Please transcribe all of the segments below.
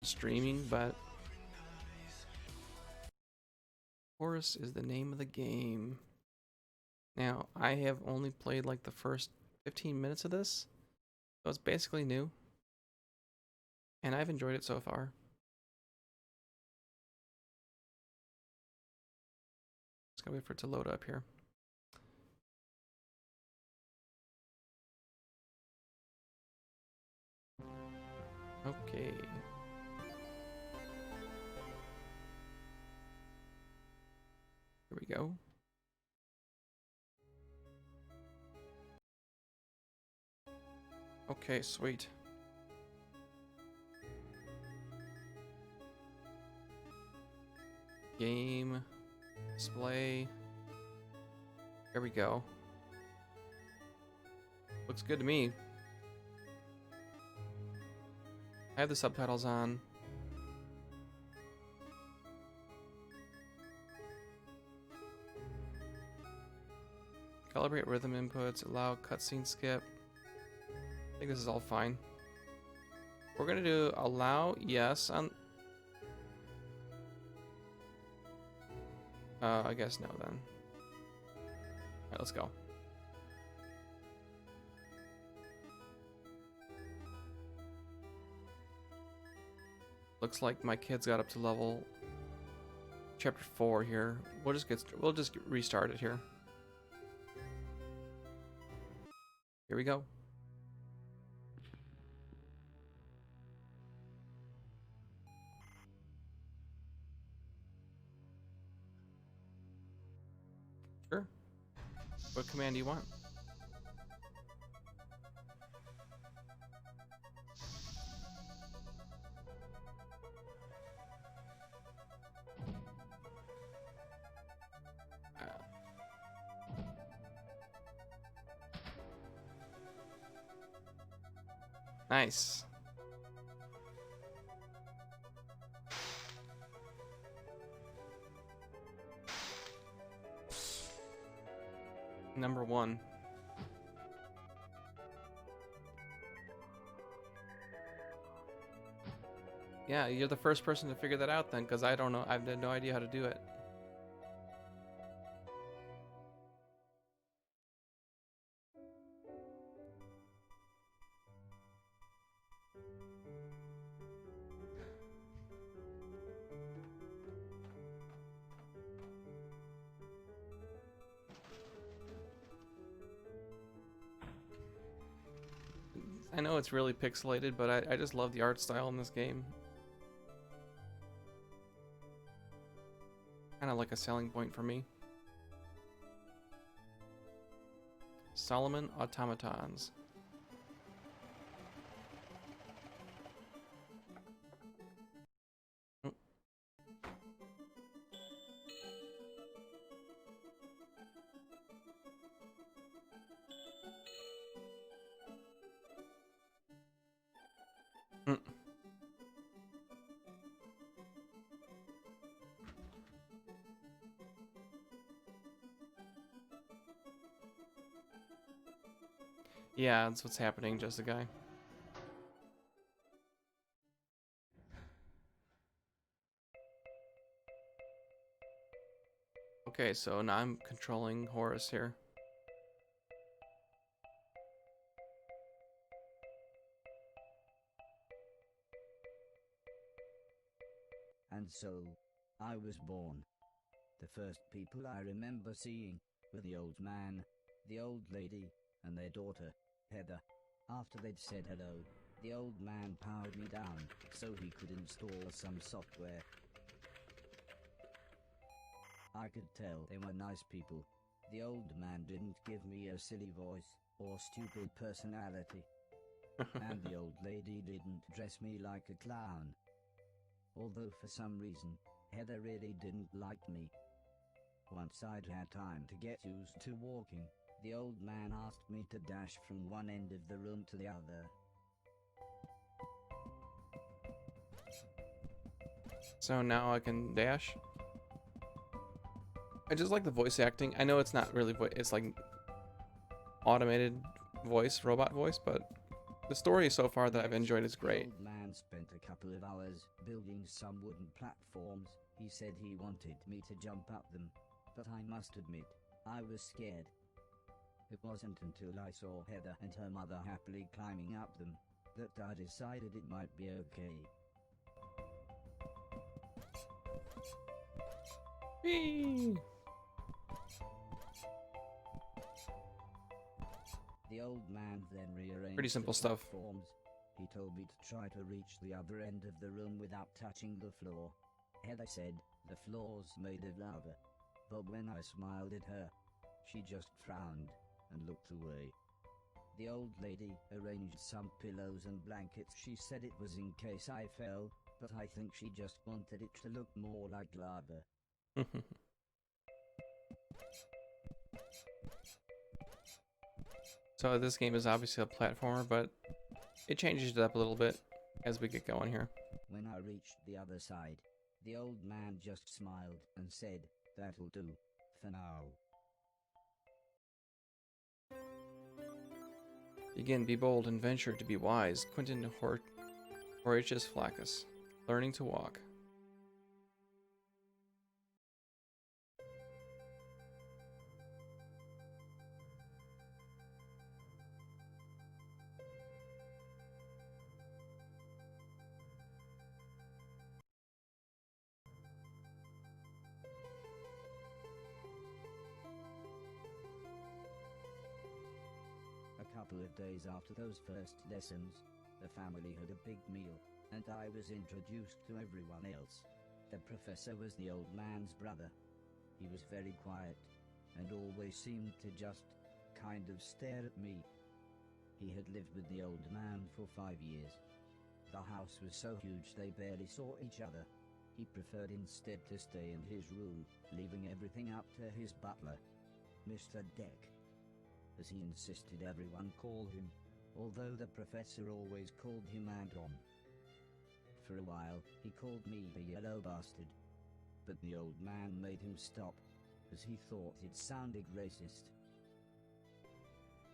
streaming, but Horace is the name of the game. Now, I have only played like the first 15 minutes of this, so it's basically new, and I've enjoyed it so far. Just gotta wait for it to load up here. Okay. Here we go. Okay, sweet. Game, display. Here we go. Looks good to me. I have the subtitles on. Calibrate rhythm inputs, allow cutscene skip. I think this is all fine. We're gonna do allow yes on. I guess no then. Alright, let's go. Looks like my kids got up to level chapter 4 here. We'll just restart it here. Here we go. Sure. What command do you want? Nice. Number 1. Yeah, you're the first person to figure that out then, because I don't know. I have no idea how to do it. I know it's really pixelated, but I just love the art style in this game. Kind of like a selling point for me. Solomon automatons. Oh. Mm. Yeah, that's what's happening, just a guy. Okay, so now I'm controlling Horace here. And so, I was born. The first people I remember seeing were the old man, the old lady, and their daughter, Heather. After they'd said hello, the old man powered me down so he could install some software. I could tell they were nice people. The old man didn't give me a silly voice or stupid personality. And the old lady didn't dress me like a clown. Although for some reason, Heather really didn't like me. Once I'd had time to get used to walking, the old man asked me to dash from one end of the room to the other. So now I can dash. I just like the voice acting. I know it's not really it's like automated voice, robot voice, but the story so far that I've enjoyed is great. The old man man spent a couple of hours building some wooden platforms. He said he wanted me to jump up them, but I must admit, I was scared. It wasn't until I saw Heather and her mother happily climbing up them that I decided it might be okay. Whee! The old man then rearranged Pretty simple the stuff. platforms. He told me to try to reach the other end of the room without touching the floor. Heather said the floor's made of lava, but when I smiled at her, she just frowned and looked away. The old lady arranged some pillows and blankets. She said it was in case I fell, but I think she just wanted it to look more like lava. So this game is obviously a platformer, but it changes it up a little bit as we get going here. When I reached the other side, the old man just smiled and said, "That'll do, for now." Begin, be bold, and venture to be wise. Quentin Horatius Flaccus. Learning to walk. A couple of days after those first lessons, the family had a big meal, and I was introduced to everyone else. The professor was the old man's brother. He was very quiet, and always seemed to just kind of stare at me. He had lived with the old man for 5 years. The house was so huge they barely saw each other. He preferred instead to stay in his room, leaving everything up to his butler, Mr. Deck, as he insisted everyone call him, although the professor always called him Anton. For a while, he called me the yellow bastard, but the old man made him stop, as he thought it sounded racist.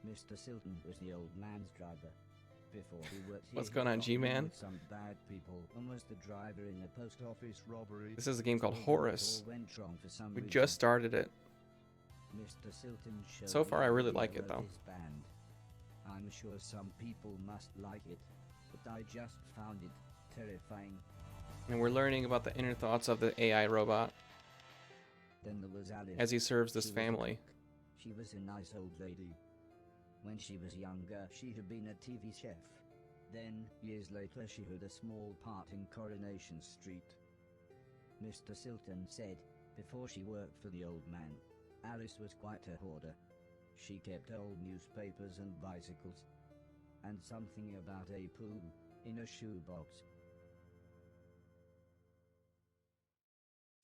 Mr. Silton was the old man's driver. Before he worked here, What's going on, G-Man? Some bad people, and was the driver in a post office robbery. This is a game called Although it Horace. all went wrong for some We reason. just started it. Mr. Silton showed So far, me I a really video like it, of though. his band. I'm sure some people must like it, but I just found it terrifying. And we're learning about the inner thoughts of the AI robot Then there was Alice. as he serves this She was family. She was a nice old lady. When she was younger, she had been a TV chef. Then, years later, she had a small part in Coronation Street. Mr. Silton said, before she worked for the old man, Alice was quite a hoarder. She kept old newspapers and bicycles, and something about a poo in a shoebox.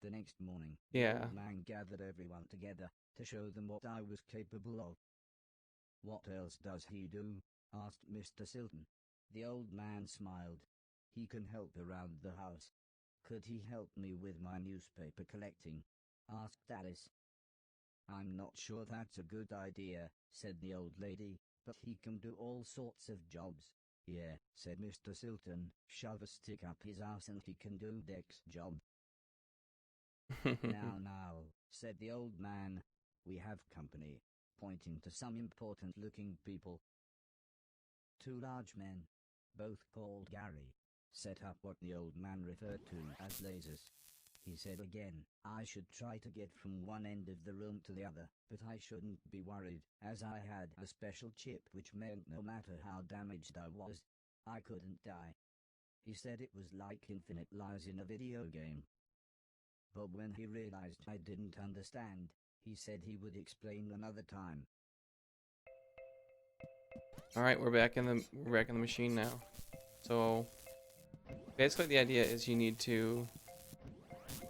The next morning, the Yeah. old man gathered everyone together to show them what I was capable of. "What else does he do?" asked Mr. Silton. The old man smiled. "He can help around the house." "Could he help me with my newspaper collecting?" asked Alice. "I'm not sure that's a good idea," said the old lady, "but he can do all sorts of jobs." "Yeah," said Mr. Silton, "shove a stick up his ass and he can do Deck's job." Now, said the old man, "we have company," pointing to some important-looking people. 2 large men, both called Gary, set up what the old man referred to as lasers. He said again, I should try to get from one end of the room to the other, but I shouldn't be worried, as I had a special chip which meant no matter how damaged I was, I couldn't die. He said it was like infinite lives in a video game. But when he realized I didn't understand, he said he would explain another time. All right, we're back in the machine now. So basically, the idea is you need to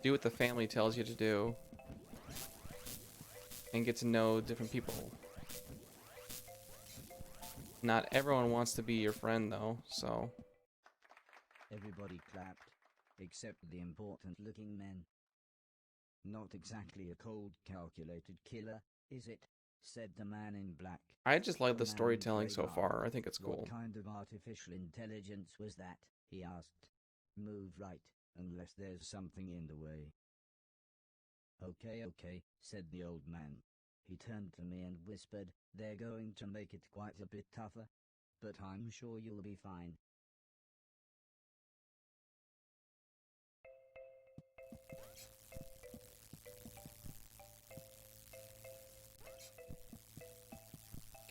do what the family tells you to do and get to know different people. Not everyone wants to be your friend, though. So Everybody clapped, except the important-looking men. "Not exactly a cold, calculated killer, is it?" said the man in black. I just like the man in storytelling grey so laughed. far. I think it's cool. "What kind of artificial intelligence was that?" he asked. Move right, unless there's something in the way. Okay, okay, said the old man. He turned to me and whispered, they're going to make it quite a bit tougher, but I'm sure you'll be fine.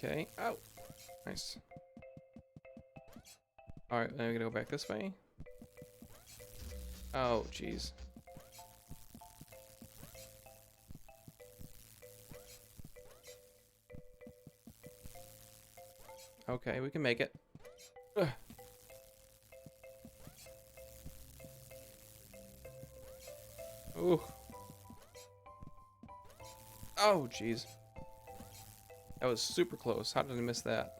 Okay. Oh, nice. Alright, then I'm gonna go back this way. Oh, jeez. Okay, we can make it. Ugh. Ooh. Oh, jeez. That was super close. How did I miss that?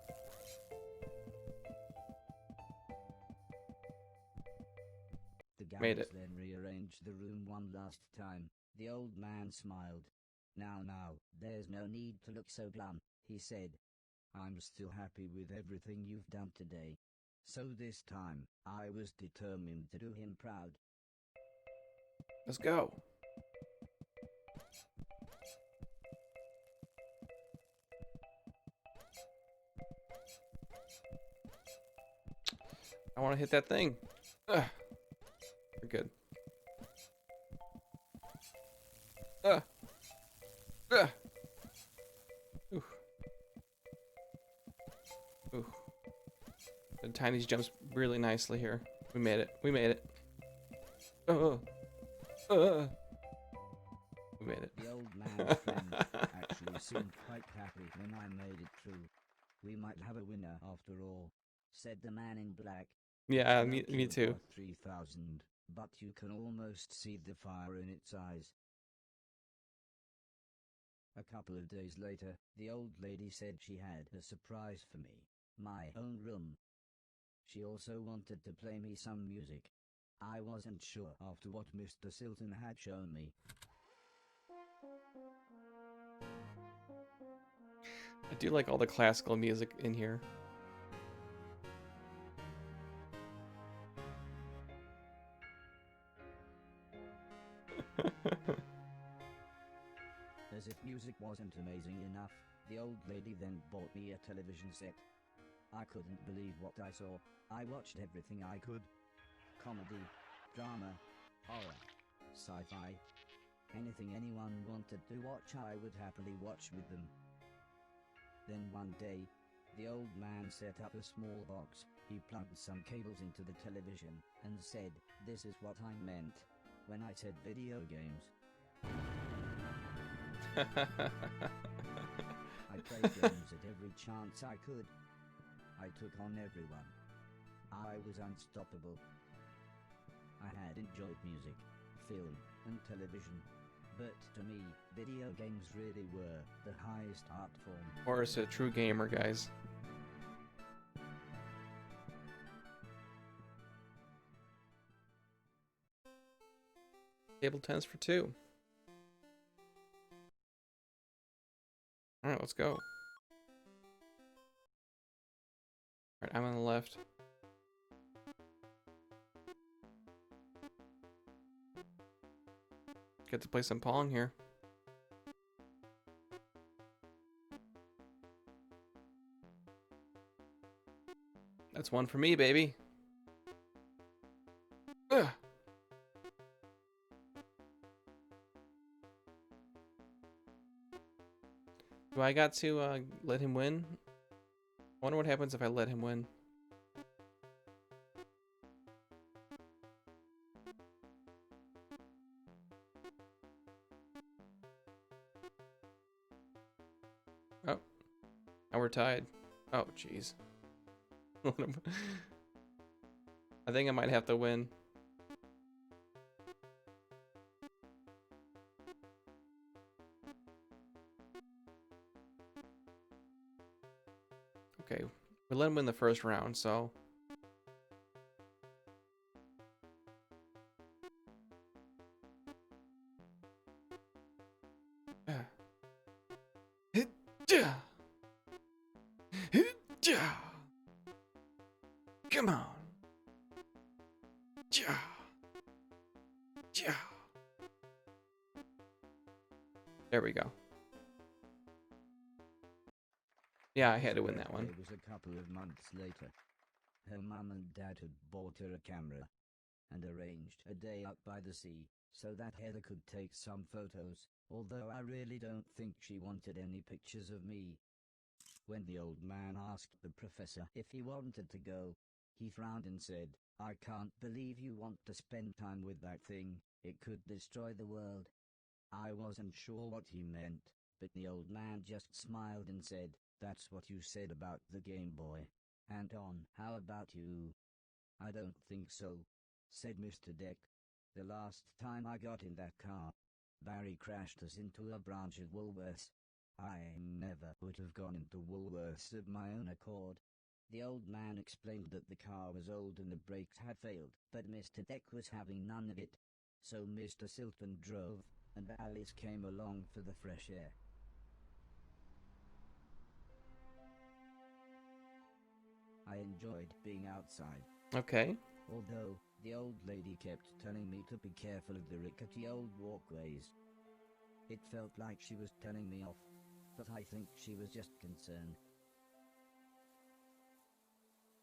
The Made guards it. then rearranged the room one last time. The old man smiled. Now, there's no need to look so glum, he said. I'm still happy with everything you've done today. So this time, I was determined to do him proud. Let's go. I want to hit that thing. Ugh. We're good. Ugh. Ugh. Ooh. Ooh. The Tiny's jumps really nicely here. We made it. We made it. We made it. The old man's friend actually seemed quite happy when I made it through. We might have a winner after all, said the man in black. Yeah, No me killed too. worth 3,000, but you can almost see the fire in its eyes. A couple of days later, the old lady said she had a surprise for me, my own room. She also wanted to play me some music. I wasn't sure after what Mr. Silton had shown me. I do like all the classical music in here. As if music wasn't amazing enough, the old lady then bought me a television set. I couldn't believe what I saw. I watched everything I could. Comedy, drama, horror, sci-fi. Anything anyone wanted to watch I would happily watch with them. Then one day, the old man set up a small box. He plugged some cables into the television and said, "This is what I meant when I said video games." I played games at every chance I could. I took on everyone. I was unstoppable. I had enjoyed music, film, and television. But to me, video games really were the highest art form. Horace, a true gamer, guys. Table tennis for 2. Alright, let's go. Alright, I'm on the left. Get to play some Pong here. That's one for me, baby. Ugh. Do I got to let him win? I wonder what happens if I let him win. Oh, now we're tied. Oh, jeez. I think I might have to win. Okay, we let him win the first round, so. Come on. Yeah. There we go. Yeah, I had to win that one. It was a couple of months later. Her mum and dad had bought her a camera and arranged a day out by the sea so that Heather could take some photos, although I really don't think she wanted any pictures of me. When the old man asked the professor if he wanted to go, he frowned and said, "I can't believe you want to spend time with that thing. It could destroy the world." I wasn't sure what he meant, but the old man just smiled and said, "That's what you said about the Game Boy. Anton, how about you?" "I don't think so," said Mr. Deck. "The last time I got in that car, Barry crashed us into a branch of Woolworths. I never would have gone into Woolworths of my own accord." The old man explained that the car was old and the brakes had failed, but Mr. Deck was having none of it. So Mr. Silton drove, and Alice came along for the fresh air. I enjoyed being outside. Okay. Although, the old lady kept telling me to be careful of the rickety old walkways. It felt like she was telling me off, but I think she was just concerned.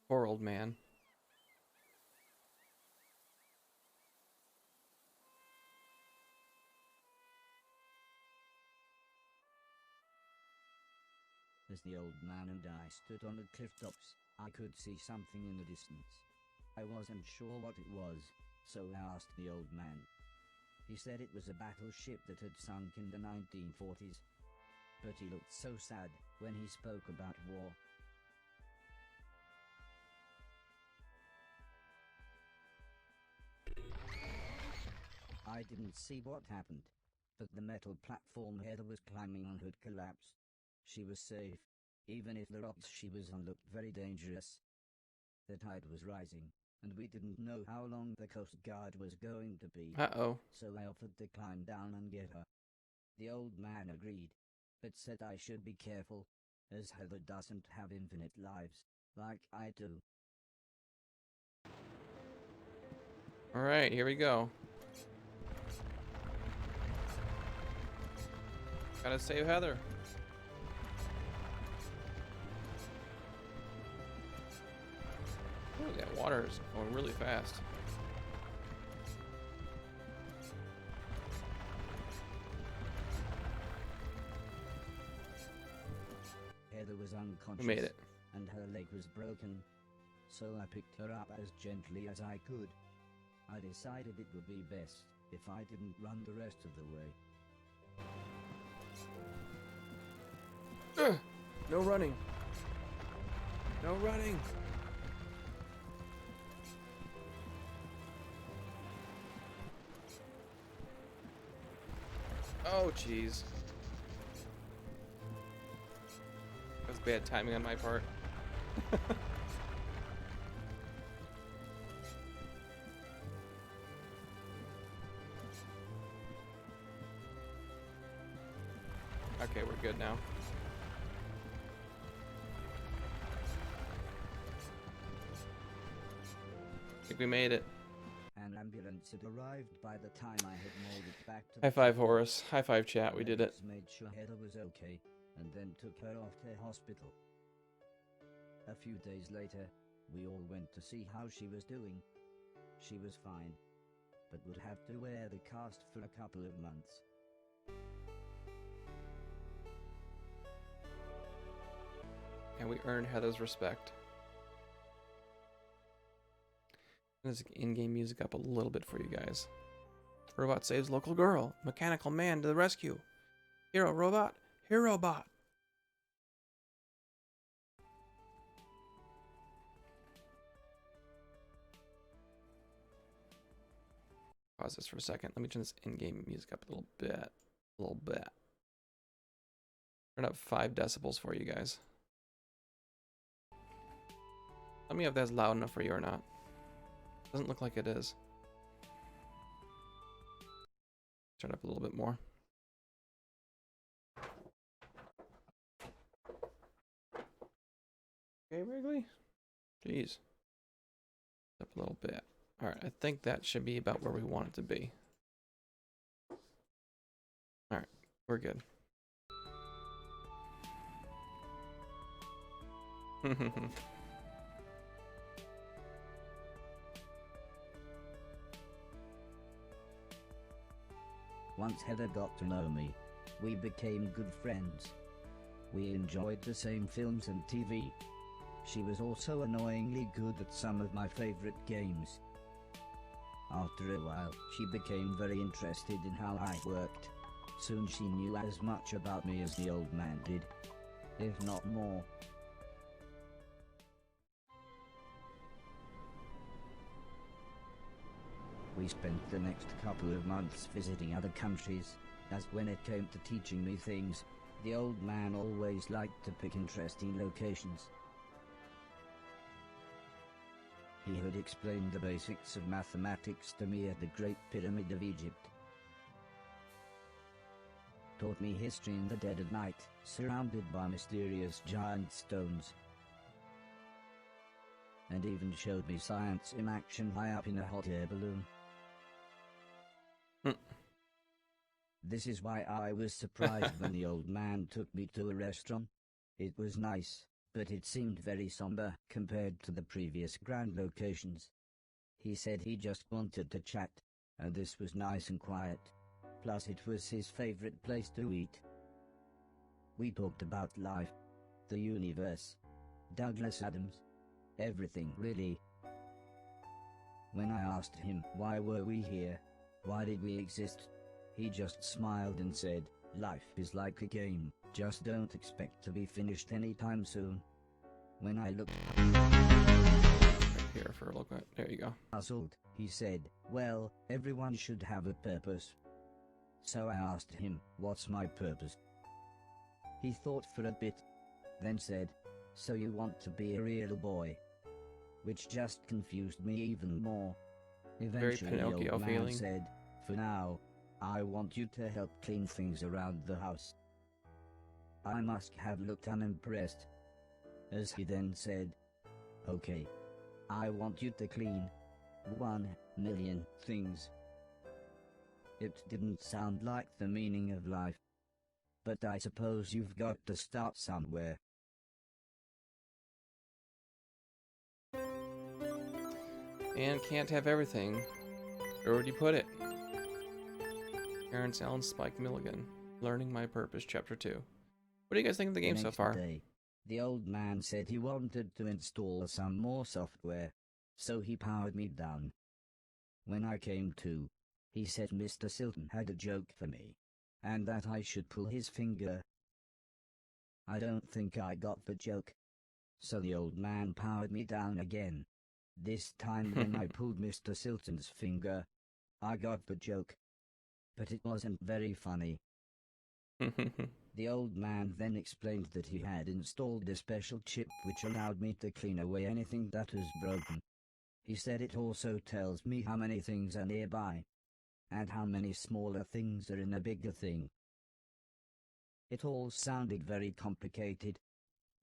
Poor old man. As the old man and I stood on the cliff tops, I could see something in the distance. I wasn't sure what it was, so I asked the old man. He said it was a battleship that had sunk in the 1940s. But he looked so sad when he spoke about war. I didn't see what happened, but the metal platform Heather was climbing on had collapsed. She was safe, even if the rocks she was on looked very dangerous. The tide was rising, and we didn't know how long the Coast Guard was going to be. Uh-oh. So I offered to climb down and get her. The old man agreed, but said I should be careful, as Heather doesn't have infinite lives, like I do. Alright, here we go. Gotta save Heather. Ooh, that water is going really fast. Heather was unconscious. We made it. And her leg was broken. So I picked her up as gently as I could. I decided it would be best if I didn't run the rest of the way. No running. No running. Oh, jeez. That's bad timing on my part. Okay, we're good now. I think we made it. An ambulance had arrived by the time I had made it back to High five, Horace. High five, chat. We did it. Made sure Heather was okay, and then took her off to hospital. A few days later, we all went to see how she was doing. She was fine, but would have to wear the cast for a couple of months. And we earned Heather's respect. Let's in-game music up a little bit for you guys. Robot saves local girl. Mechanical man to the rescue. Hero robot. Hero bot. Pause this for a second. Let me turn this in-game music up a little bit. A little bit. Turn up 5 decibels for you guys. Let me know if that's loud enough for you or not. Doesn't look like it is. Turn up a little bit more. Okay, Wrigley? Jeez. Up a little bit. Alright, I think that should be about where we want it to be. Alright, we're good. Once Heather got to know me, we became good friends. We enjoyed the same films and TV. She was also annoyingly good at some of my favorite games. After a while, she became very interested in how I worked. Soon she knew as much about me as the old man did, if not more. We spent the next couple of months visiting other countries, as when it came to teaching me things, the old man always liked to pick interesting locations. He had explained the basics of mathematics to me at the Great Pyramid of Egypt. Taught me history in the dead of night, surrounded by mysterious giant stones. And even showed me science in action high up in a hot air balloon. This is why I was surprised when the old man took me to a restaurant. It was nice, but it seemed very somber compared to the previous grand locations. He said he just wanted to chat, and this was nice and quiet. Plus it was his favorite place to eat. We talked about life, the universe, Douglas Adams, everything really. When I asked him why were we here, why did we exist, he just smiled and said, life is like a game, just don't expect to be finished anytime soon. When I looked Right here for a look at, there you go. puzzled, he said, well, everyone should have a purpose. So I asked him, what's my purpose? He thought for a bit, then said, so you want to be a real boy? Which just confused me even more. Eventually the Pinocchio old man feeling. said, for now, I want you to help clean things around the house. I must have looked unimpressed, as he then said, okay, I want you to clean 1,000,000 things. It didn't sound like the meaning of life, but I suppose you've got to start somewhere. And can't have everything. Where would you put it? Terrence Allen Spike Milligan. Learning My Purpose, Chapter 2. What do you guys think of the game so Next far? day, the old man said he wanted to install some more software, so he powered me down. When I came to, he said Mr. Silton had a joke for me, and that I should pull his finger. I don't think I got the joke, so the old man powered me down again. This time when I pulled Mr. Silton's finger, I got the joke, but it wasn't very funny. The old man then explained that he had installed a special chip which allowed me to clean away anything that was broken. He said it also tells me how many things are nearby, and how many smaller things are in a bigger thing. It all sounded very complicated,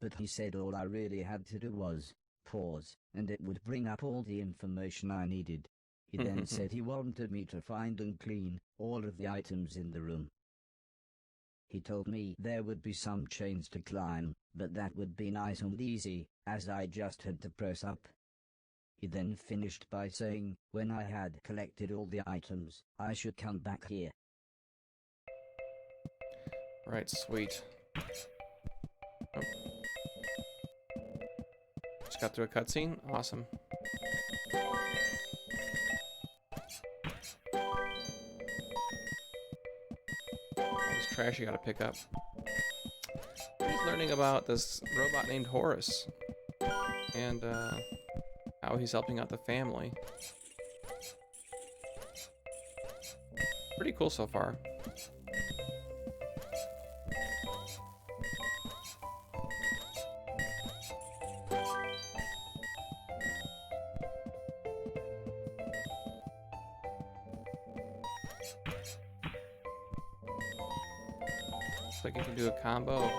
but he said all I really had to do was pause, and it would bring up all the information I needed. He then said he wanted me to find and clean all of the items in the room. He told me there would be some chains to climb, but that would be nice and easy, as I just had to press up. He then finished by saying, when I had collected all the items, I should come back here. Right, sweet. Oh. Just got through a cutscene? Awesome. All this trash you gotta pick up. He's learning about this robot named Horace. And, how he's helping out the family. Pretty cool so far. Looks like you can do a combo.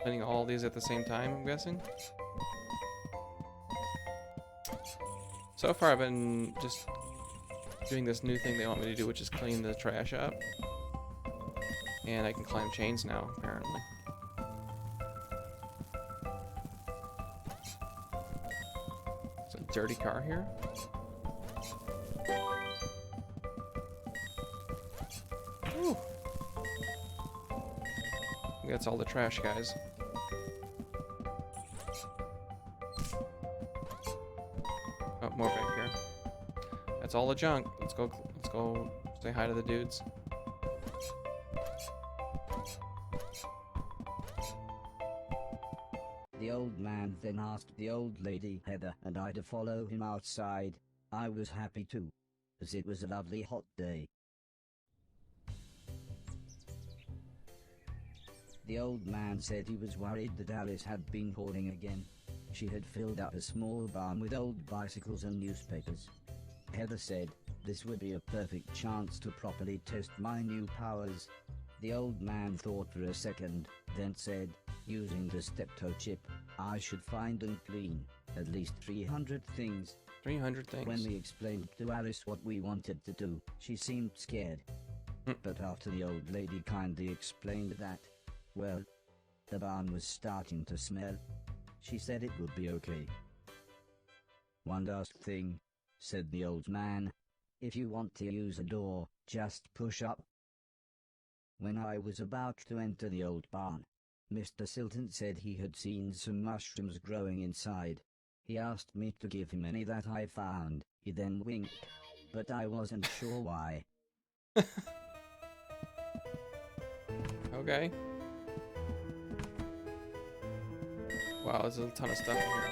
Playing all these at the same time, I'm guessing. So far I've been just doing this new thing they want me to do, which is clean the trash up. And I can climb chains now, apparently. It's a dirty car here. Ooh. That's all the trash, guys. Oh, more back here. That's all the junk. Let's go say hi to the dudes. The old man then asked the old lady Heather and I to follow him outside. I was happy too, as it was a lovely hot day. The old man said he was worried that Alice had been hoarding again. She had filled up a small barn with old bicycles and newspapers. Heather said, this would be a perfect chance to properly test my new powers. The old man thought for a second, then said, using the steptoe chip, I should find and clean at least 300 things. 300 things. When we explained to Alice what we wanted to do, she seemed scared. But after the old lady kindly explained that, well, the barn was starting to smell, she said it would be okay. One last thing, said the old man. If you want to use a door, just push up. When I was about to enter the old barn, Mr. Silton said he had seen some mushrooms growing inside. He asked me to give him any that I found. He then winked, but I wasn't sure why. Okay. Wow, there's a ton of stuff in here.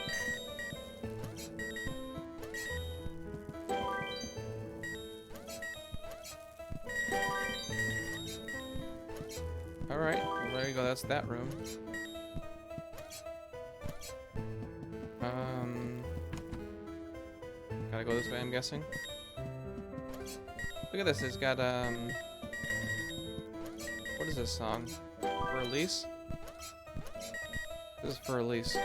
Alright, well, there you go, that's that room. Gotta go this way, I'm guessing. Look at this, it's got, what is this song? For Elise? This is for Elise.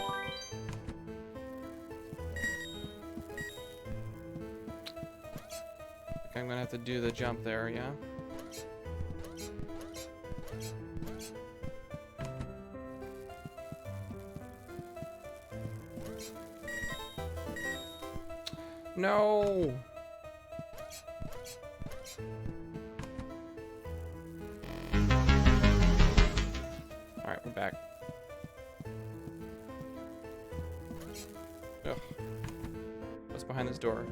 Okay, I'm gonna have to do the jump there, yeah? No! Alright, we're back. Ugh. What's behind this door?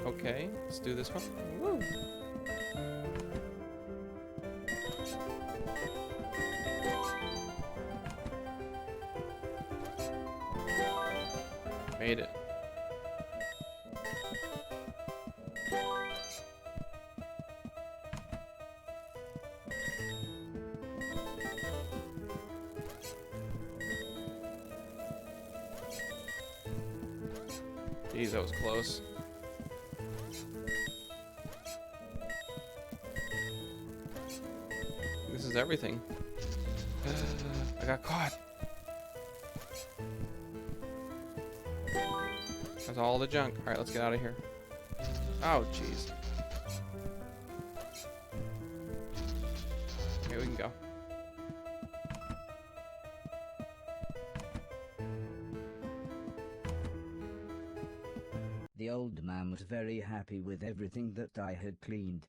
Okay, let's do this one. Woo! Made it. Jeez, that was close. This is everything. I got caught. That's all the junk. Alright, let's get out of here. Oh, jeez. Okay, we can go. The old man was very happy with everything that I had cleaned.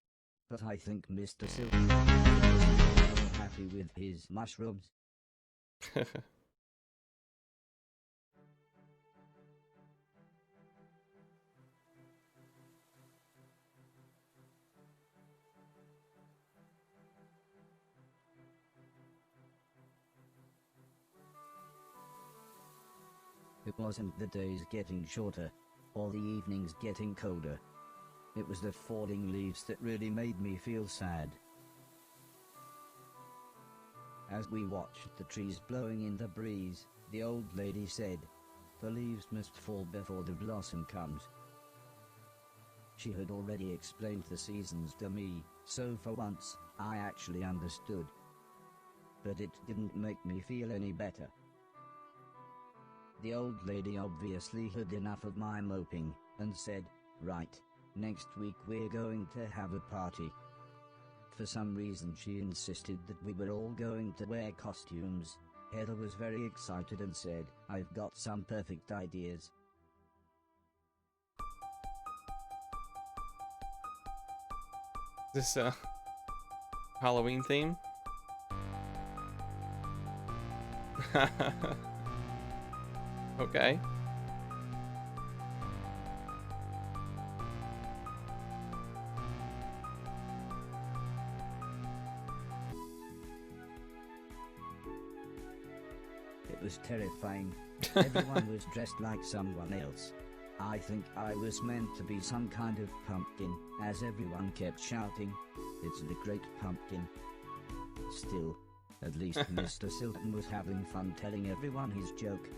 But I think Mr. Silton was more happy with his mushrooms. It wasn't the days getting shorter, or the evenings getting colder. It was the falling leaves that really made me feel sad. As we watched the trees blowing in the breeze, the old lady said, "The leaves must fall before the blossom comes." She had already explained the seasons to me, so for once, I actually understood. But it didn't make me feel any better. The old lady obviously had enough of my moping, and said, Right, next week we're going to have a party. For some reason she insisted that we were all going to wear costumes. Heather was very excited and said, "I've got some perfect ideas." Is this Halloween theme? Okay. It was terrifying. Everyone was dressed like someone else. I think I was meant to be some kind of pumpkin, as everyone kept shouting, "It's the Great Pumpkin." Still, at least Mr. Silton was having fun telling everyone his joke.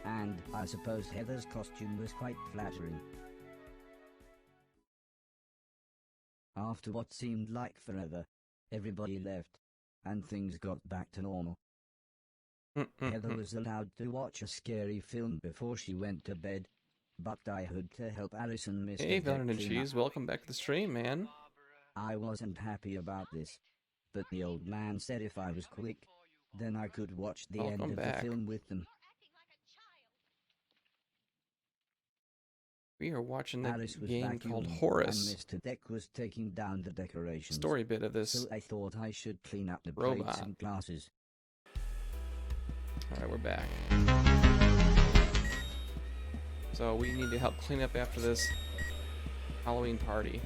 And I suppose Heather's costume was quite flattering. After what seemed like forever, everybody left, and things got back to normal. Heather was allowed to watch a scary film before she went to bed, but I had to help Alice and Mr. Hey, Deck Valorant and clean Cheese, up. welcome back to the stream, man. I wasn't happy about this, but the old man said if I was quick, then I could watch the end Welcome of back. the film with them. We are watching the Alice was game called vacuuming, Horace. and Mr. Deck was taking down the decorations. Story bit of this. So I thought I should clean up the robot. plates and glasses. Alright, we're back. So we need to help clean up after this Halloween party.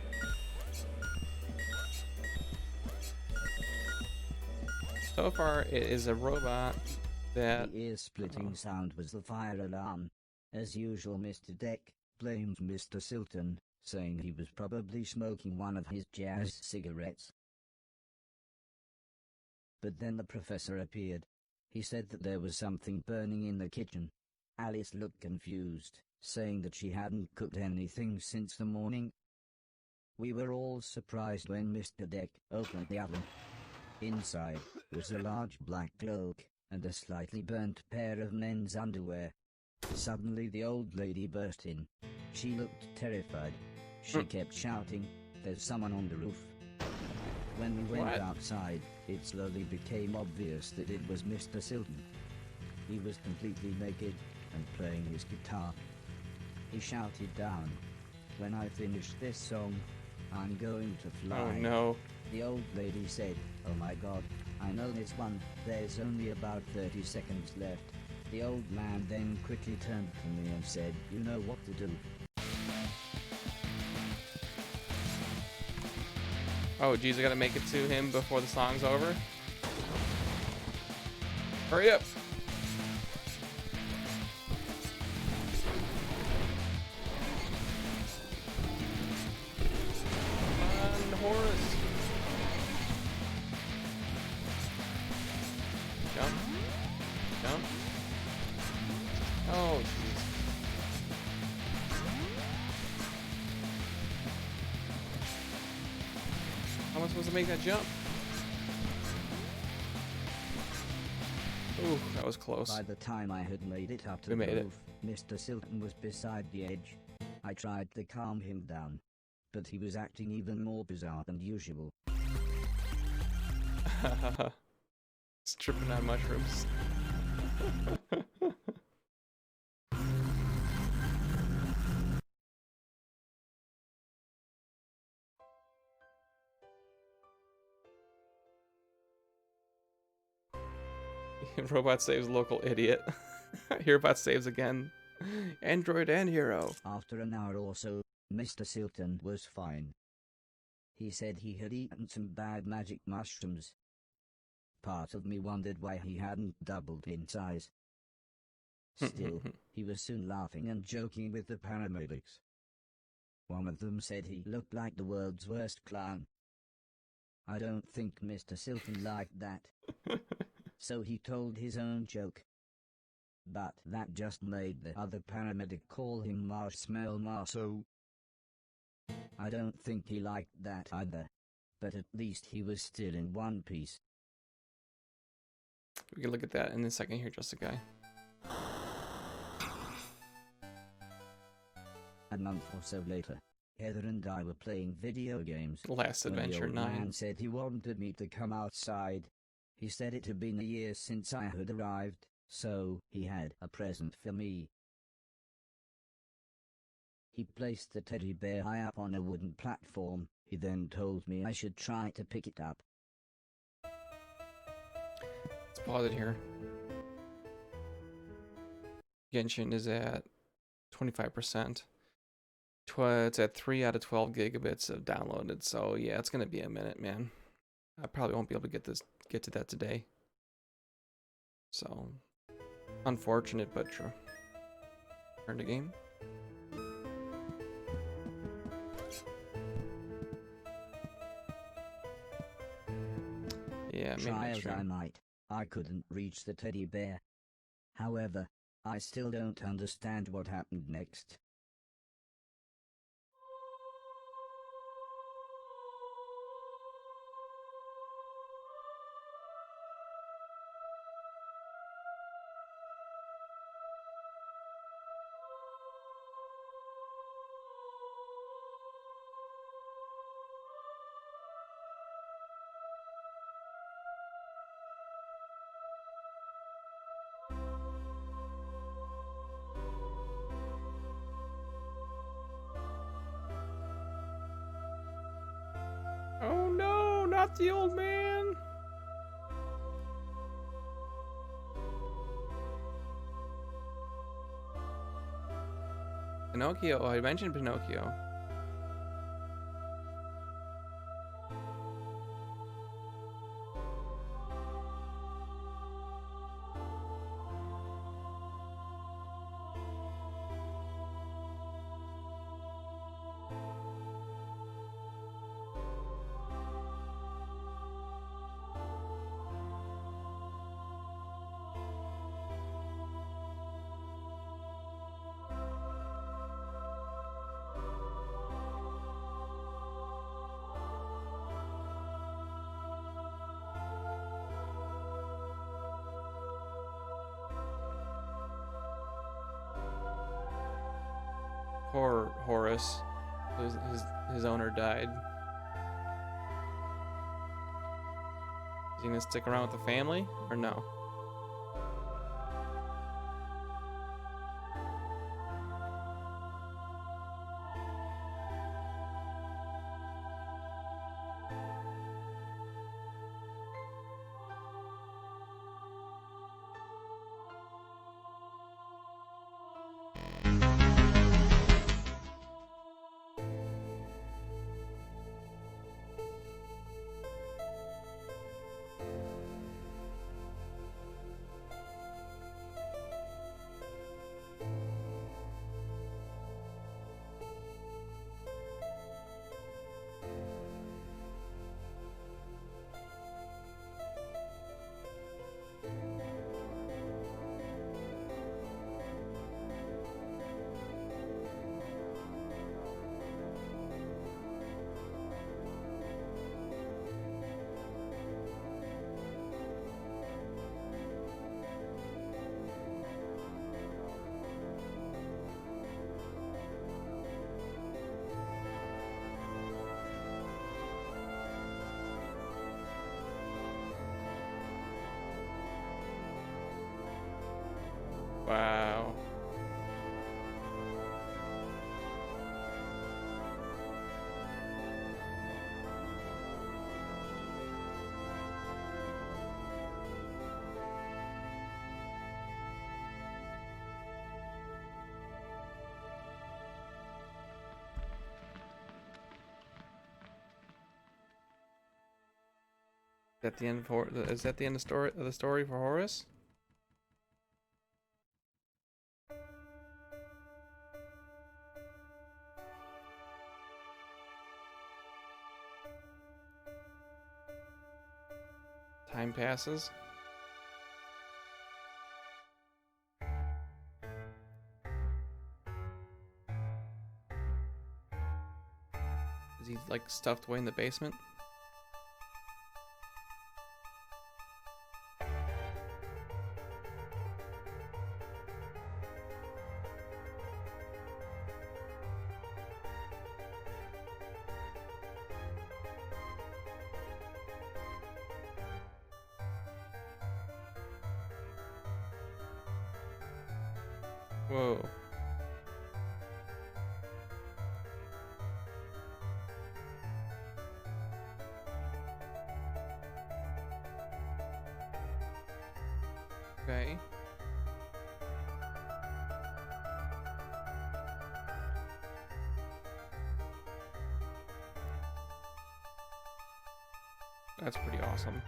So far, it is a robot that... The ear-splitting sound was the fire alarm. As usual, Mr. Deck blamed Mr. Silton, saying he was probably smoking one of his jazz cigarettes. But then the professor appeared. He said that there was something burning in the kitchen. Alice looked confused, saying that she hadn't cooked anything since the morning. We were all surprised when Mr. Deck opened the oven. Inside was a large black cloak and a slightly burnt pair of men's underwear. Suddenly the old lady burst in. She looked terrified. She kept shouting, "There's someone on the roof." When we went outside, it slowly became obvious that it was Mr. Silton. He was completely naked and playing his guitar. He shouted down, "When I finish this song, I'm going to fly." Oh no. The old lady said, "Oh my God, I know this one, there's only about 30 seconds left." The old man then quickly turned to me and said, "You know what to do." Oh geez, I gotta make it to him before the song's over. Hurry up! Come on, Horace! Jump. Jump. Oh jeez. How am I supposed to make that jump? Ooh, that was close. By the time I had made it up to We the made it. roof, Mr. Silton was beside the edge. I tried to calm him down, but he was acting even more bizarre than usual. He's tripping on mushrooms. Robot saves local idiot. Herobot saves again. Android and hero. After an hour or so, Mr. Silton was fine. He said he had eaten some bad magic mushrooms. Part of me wondered why he hadn't doubled in size. Still, he was soon laughing and joking with the paramedics. One of them said he looked like the world's worst clown. I don't think Mr. Silton liked that. So he told his own joke. But that just made the other paramedic call him Marshmallow Marceau. I don't think he liked that either. But at least he was still in one piece. We can look at that in a second here, just a guy. A month or so later, Heather and I were playing video games. Last when Adventure the old 9. man said he wanted me to come outside. He said it had been a year since I had arrived, so he had a present for me. He placed the teddy bear high up on a wooden platform. He then told me I should try to pick it up. Let's pause it here. Genshin is at 25%. It's at 3 out of 12 gigabits of downloaded. So yeah, it's gonna be a minute, man. I probably won't be able to get to that today. So unfortunate, but true. Turn to game. Yeah, Try maybe as I might, I couldn't reach the teddy bear. However, I still don't understand what happened next. Oh no, not the old man. Pinocchio. Oh, I mentioned Pinocchio. Poor Horace. His owner died. Is he gonna stick around with the family or no? Wow. Is that the end of the story for Horace? Time passes. Is he like stuffed away in the basement? Whoa. Okay. That's pretty awesome.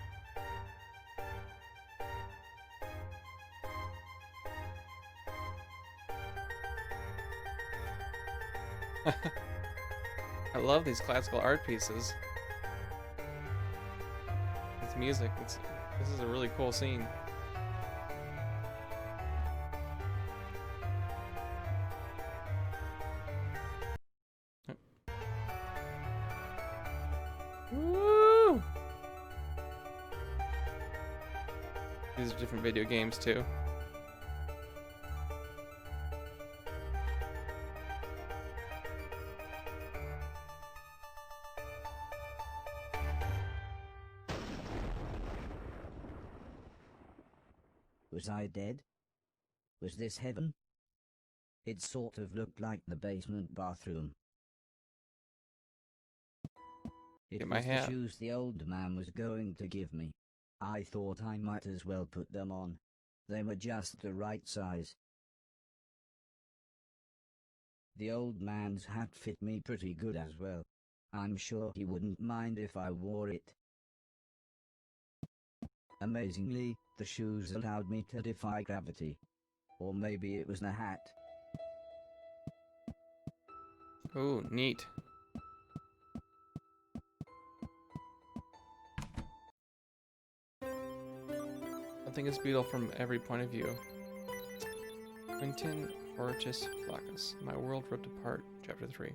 I love these classical art pieces. It's music. This is a really cool scene. Woo! These are different video games too. Was I dead? Was this heaven? It sort of looked like the basement bathroom. It Get my was the hat. shoes the old man was going to give me. I thought I might as well put them on. They were just the right size. The old man's hat fit me pretty good as well. I'm sure he wouldn't mind if I wore it. Amazingly, the shoes allowed me to defy gravity. Or maybe it was the hat. Ooh, neat. I think it's beautiful from every point of view. Quentin Horace Flaccus, My World Ripped Apart, Chapter 3.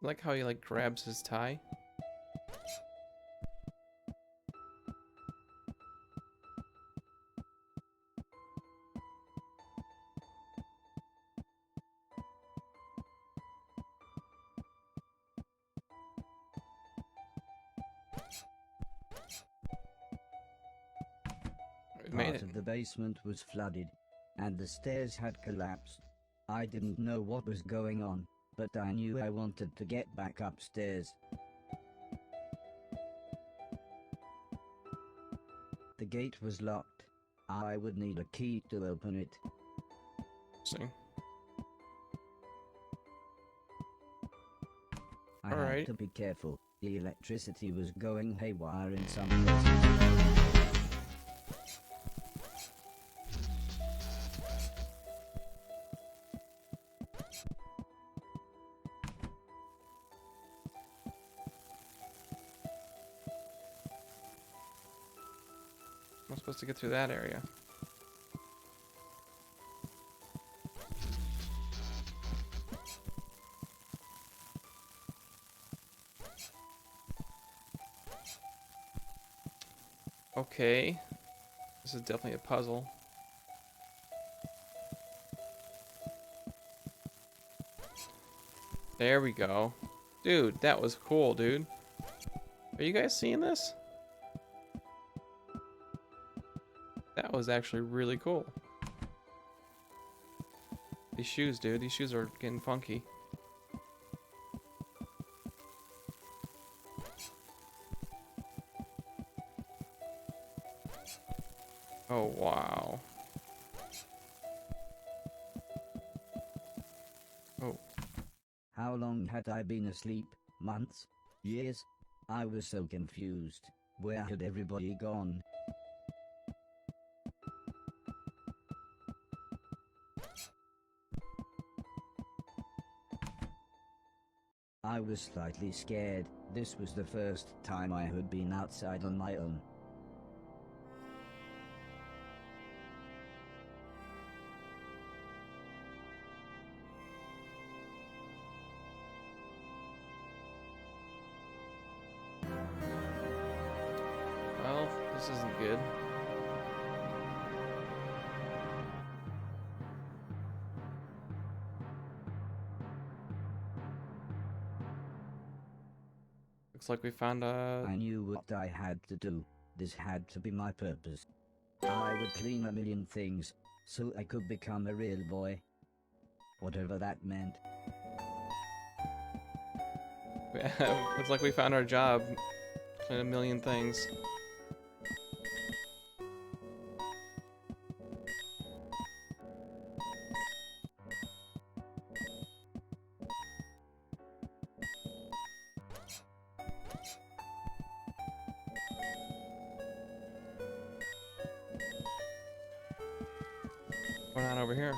I like how he like grabs his tie. We made Part it. of the basement was flooded, and the stairs had collapsed. I didn't know what was going on, but I knew I wanted to get back upstairs. The gate was locked. I would need a key to open it. See. I Alright. had to be careful. The electricity was going haywire in some places. I'm supposed to get through that area. Okay. This is definitely a puzzle. There we go. Dude, that was cool, dude. Are you guys seeing this? That was actually really cool. These shoes, dude. These shoes are getting funky. Oh, wow. Oh. How long had I been asleep? Months? Years? I was so confused. Where had everybody gone? I was slightly scared. This was the first time I had been outside on my own. Well, this isn't good. Looks like we found a... I knew what I had to do. This had to be my purpose. I would clean a million things, so I could become a real boy. Whatever that meant. Looks like we found our job. Clean a million things. What's going on over here?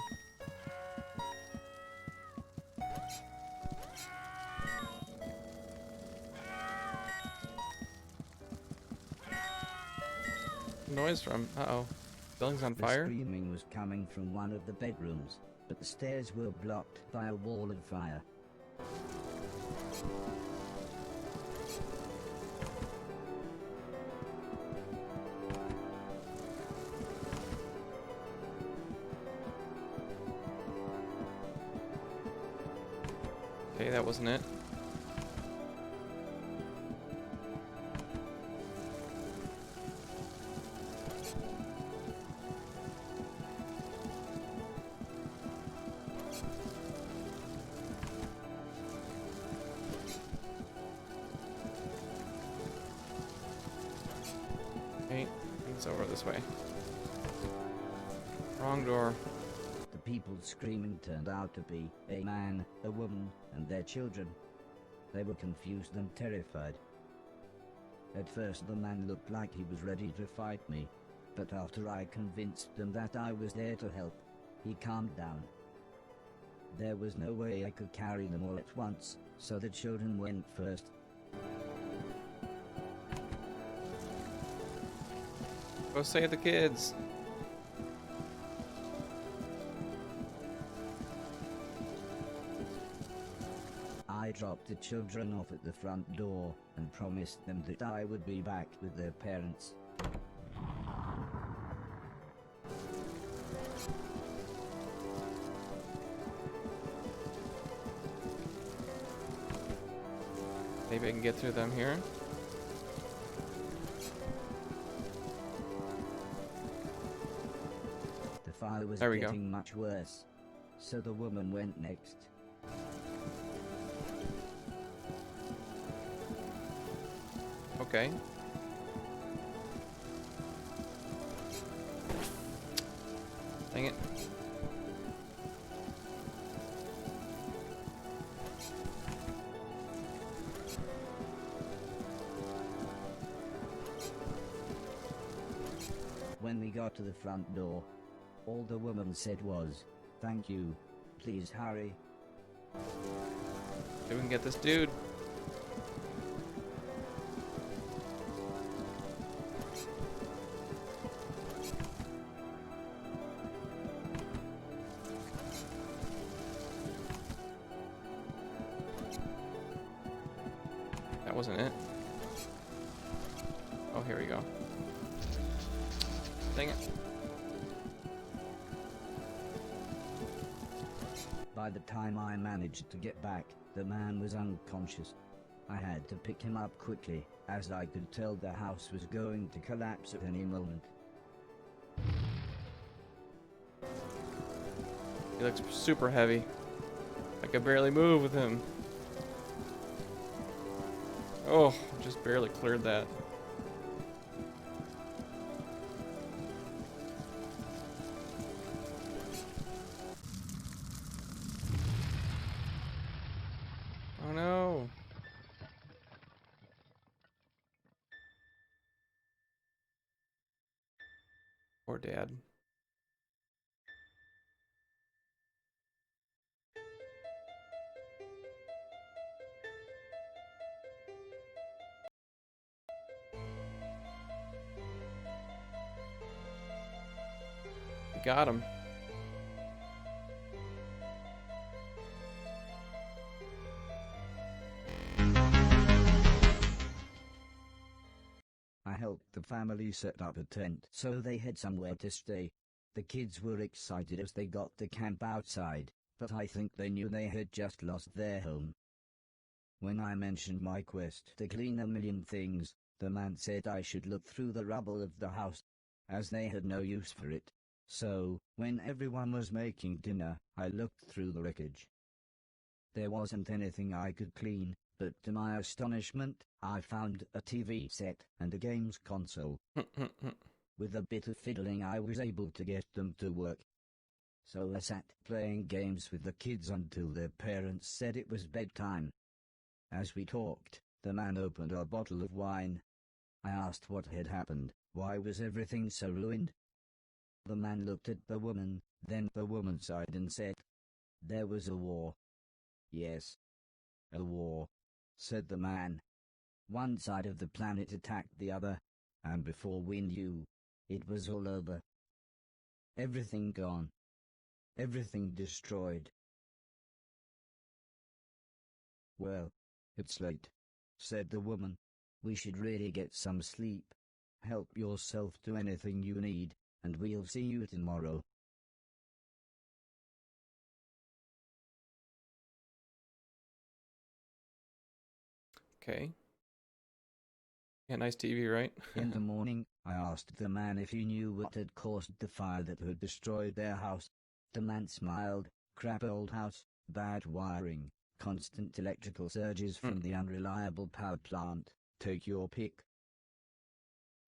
Noise from, uh-oh. Building's on fire? The screaming was coming from one of the bedrooms, but the stairs were blocked by a wall of fire. Okay, that wasn't it. Okay, it's over this way. Wrong door. The people screaming turned out to be a man, a woman, and their children. They were confused and terrified. At first the man looked like he was ready to fight me, but after I convinced them that I was there to help, he calmed down. There was no way I could carry them all at once, so the children went first. Go save the kids. I dropped the children off at the front door and promised them that I would be back with their parents. Maybe I can get through them here. The fire was There we go. getting much worse, so the woman went next. Okay. Dang it. When we got to the front door, all the woman said was, "Thank you. Please hurry." Maybe we can get this dude. That wasn't it. Oh, here we go. Dang it. By the time I managed to get back, the man was unconscious. I had to pick him up quickly, as I could tell the house was going to collapse at any moment. He looks super heavy. I could barely move with him. Oh, just barely cleared that. Oh no. Poor dad. Got him. I helped the family set up a tent so they had somewhere to stay. The kids were excited as they got to camp outside, but I think they knew they had just lost their home. When I mentioned my quest to clean a million things, The man said I should look through the rubble of the house, as they had no use for it. So, when everyone was making dinner, I looked through the wreckage. There wasn't anything I could clean, but to my astonishment, I found a TV set and a games console. With a bit of fiddling I was able to get them to work. So I sat playing games with the kids until their parents said it was bedtime. As we talked, the man opened a bottle of wine. I asked what had happened, why was everything so ruined? The man looked at the woman, then the woman sighed and said, "There was a war." "Yes, a war," said the man. "One side of the planet attacked the other, and before we knew, it was all over. Everything gone. Everything destroyed." "Well, it's late," said the woman. "We should really get some sleep. Help yourself to anything you need, and we'll see you tomorrow." Okay. Yeah, nice TV, right? In the morning, I asked the man if he knew what had caused the fire that had destroyed their house. The man smiled. "Crap old house, bad wiring, constant electrical surges from the unreliable power plant, take your pick."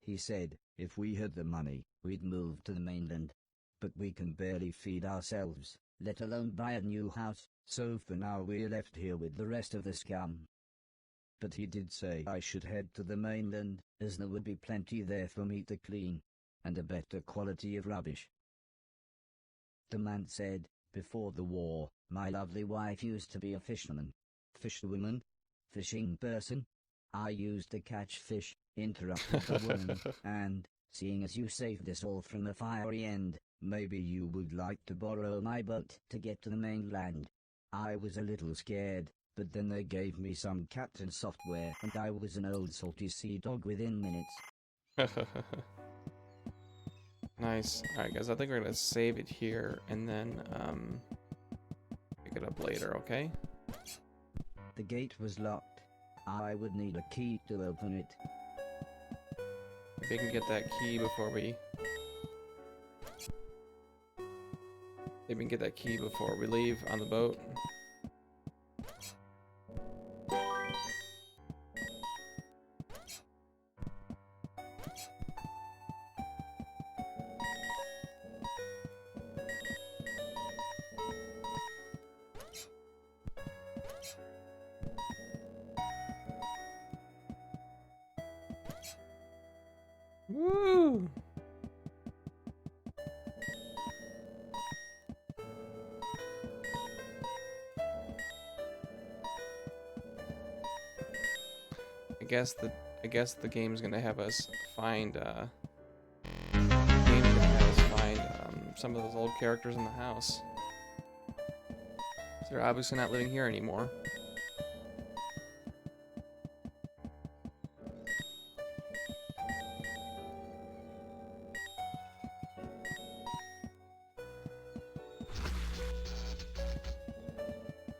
He said, if we had the money, we'd move to the mainland. But we can barely feed ourselves, let alone buy a new house, so for now we're left here with the rest of the scum. But he did say I should head to the mainland, as there would be plenty there for me to clean, and a better quality of rubbish. The man said, "Before the war, my lovely wife used to be a fisherman." "Fisherwoman? Fishing person?" "I used to catch fish," interrupted the woman, "and, seeing as you saved us all from the fiery end, maybe you would like to borrow my boat to get to the mainland." I was a little scared, but then they gave me some captain software and I was an old salty sea dog within minutes. Nice. Alright guys, I think we're gonna save it here and then pick it up later, okay? The gate was locked. I would need a key to open it. Maybe we can get that key before we leave on the boat. Woo! I guess the game's gonna have us find some of those old characters in the house. So they're obviously not living here anymore.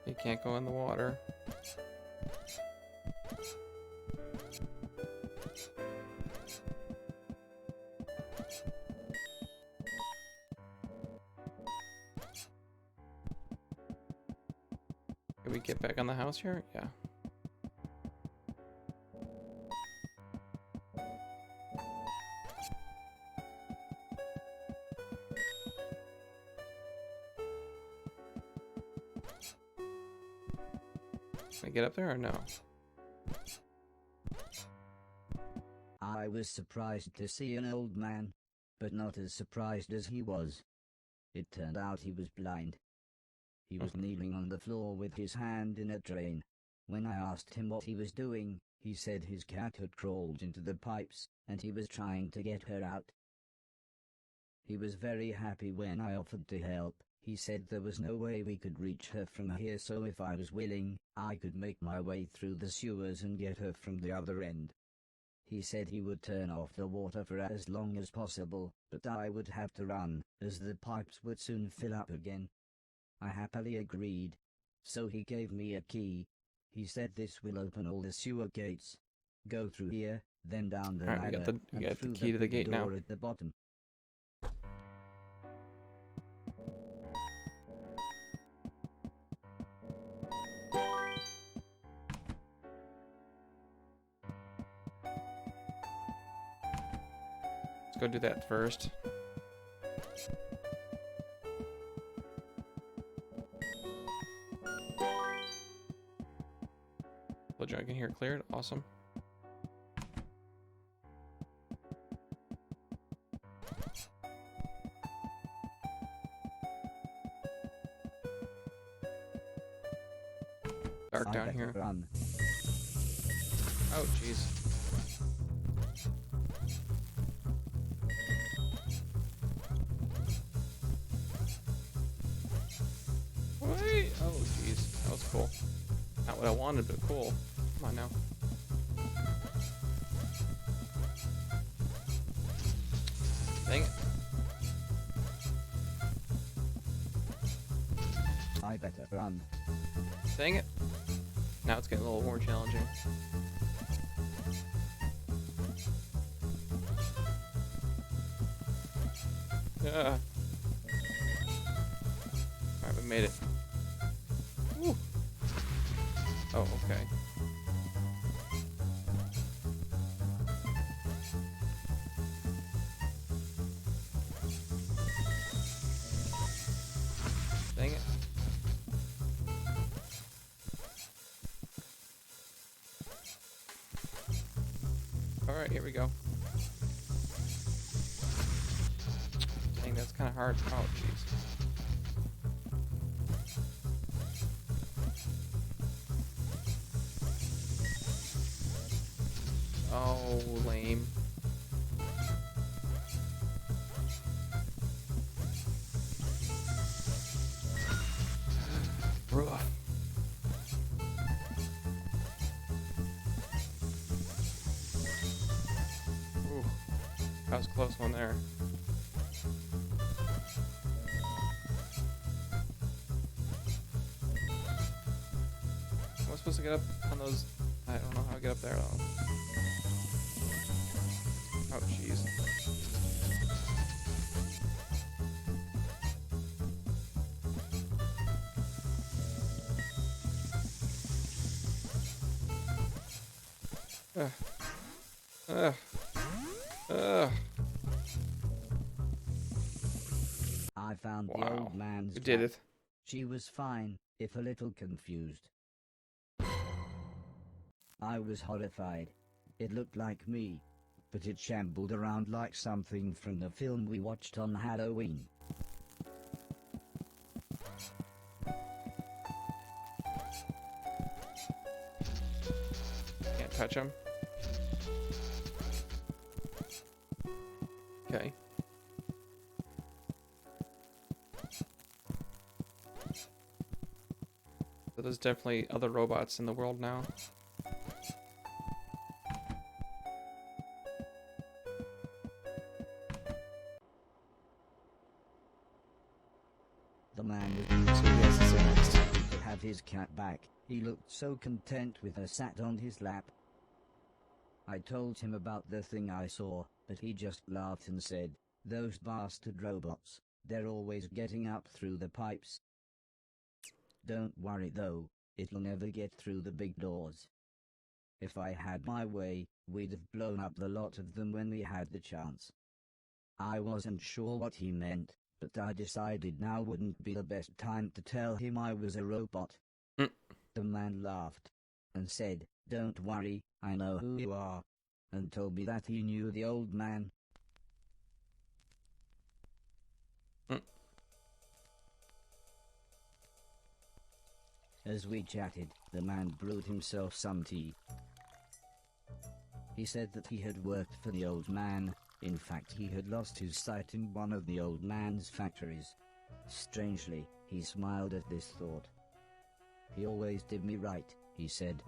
You can't go in the water. Can we get back on the house here? Yeah. Can I get up there or no? I was surprised to see an old man, but not as surprised as he was. It turned out he was blind. He was kneeling on the floor with his hand in a drain. When I asked him what he was doing, he said his cat had crawled into the pipes, and he was trying to get her out. He was very happy when I offered to help. He said there was no way we could reach her from here, so if I was willing, I could make my way through the sewers and get her from the other end. He said he would turn off the water for as long as possible, but I would have to run, as the pipes would soon fill up again. I happily agreed. So he gave me a key. He said this will open all the sewer gates. Go through here, then down the Alright, we ladder, got the and through key to the big gate now. door at the bottom. Let's go do that first. Told you I can hear it cleared. Awesome. Dark down here. Run. Oh, jeez. Wait! Oh, jeez. That was cool. Not what I wanted, but cool. Come on now. Dang it. I better run. Dang it. Now it's getting a little more challenging. Yeah. Alright, we made it. Woo. Oh, okay. Dang it. Alright, here we go. Dang, that's kind of hard. Oh, jeez. Oh, lame. Rough. Ooh, that was a close one there. Am I supposed to get up on those? I don't know how to get up there at all. Oh, jeez. Ugh. Ugh. Ugh. I found the Wow. old man's You did cat. it. She was fine, if a little confused. I was horrified. It looked like me, but it shambled around like something from the film we watched on Halloween. Can't touch him. Okay. So there's definitely other robots in the world now. The man So he has to say next. was to have his cat back. He looked so content with her sat on his lap. I told him about the thing I saw, but he just laughed and said, "Those bastard robots, they're always getting up through the pipes. Don't worry though, it'll never get through the big doors. If I had my way, we'd have blown up the lot of them when we had the chance." I wasn't sure what he meant, but I decided now wouldn't be the best time to tell him I was a robot. Mm. The man laughed and said, "Don't worry, I know who you are," and told me that he knew the old man. Mm. As we chatted, the man brewed himself some tea. He said that he had worked for the old man. In fact, he had lost his sight in one of the old man's factories. Strangely, he smiled at this thought. "He always did me right," he said.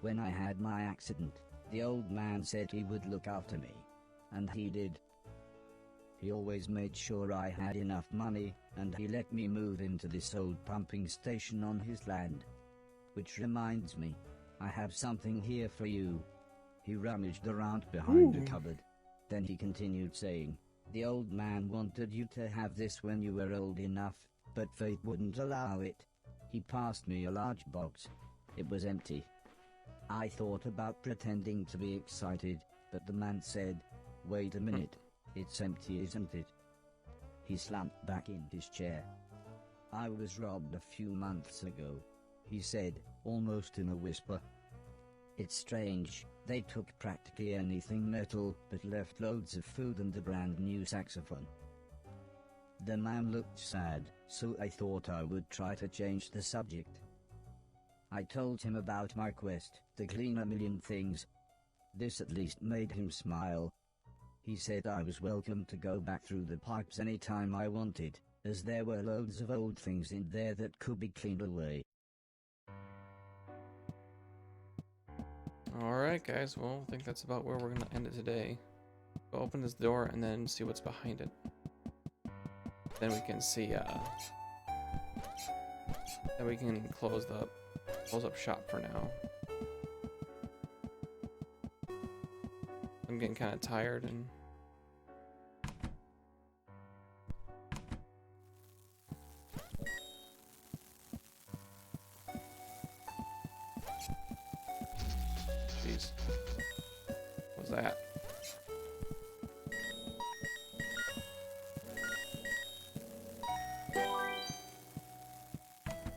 "When I had my accident, the old man said he would look after me. And he did. He always made sure I had enough money, and he let me move into this old pumping station on his land. Which reminds me, I have something here for you." He rummaged around behind Ooh. a cupboard. Then he continued saying, "The old man wanted you to have this when you were old enough, but fate wouldn't allow it." He passed me a large box. It was empty. I thought about pretending to be excited, but the man said, "Wait a minute, it's empty, isn't it?" He slumped back in his chair. "I was robbed a few months ago," he said, almost in a whisper. "It's strange, they took practically anything metal, but left loads of food and a brand new saxophone." The man looked sad, so I thought I would try to change the subject. I told him about my quest to clean a million things. This at least made him smile. He said I was welcome to go back through the pipes anytime I wanted, as there were loads of old things in there that could be cleaned away. Alright, guys, well, I think that's about where we're going to end it today. We'll open this door and then see what's behind it. Then we can see, then we can close up shop for now. I'm getting kind of tired and jeez. What was that?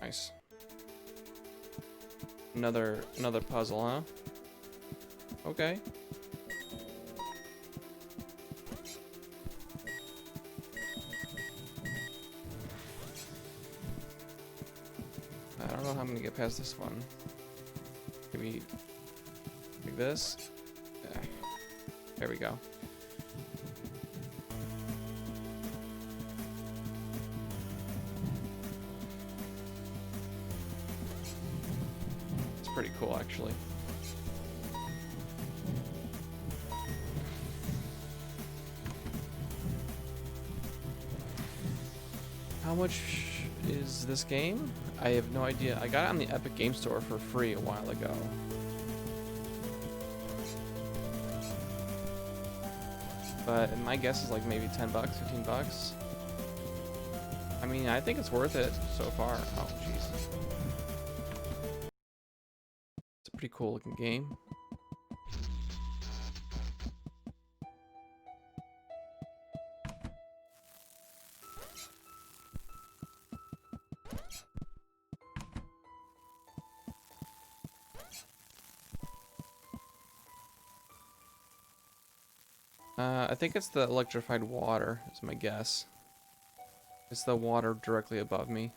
Nice. Another puzzle, huh? Okay. I don't know how I'm gonna get past this one. Maybe like this. Yeah. There we go. It's pretty cool, actually. How much is this game? I have no idea. I got it on the Epic Game Store for free a while ago. But my guess is like maybe 10 bucks, 15 bucks. I mean, I think it's worth it so far. Oh, jeez. It's a pretty cool looking game. I think it's the electrified water, is my guess. It's the water directly above me.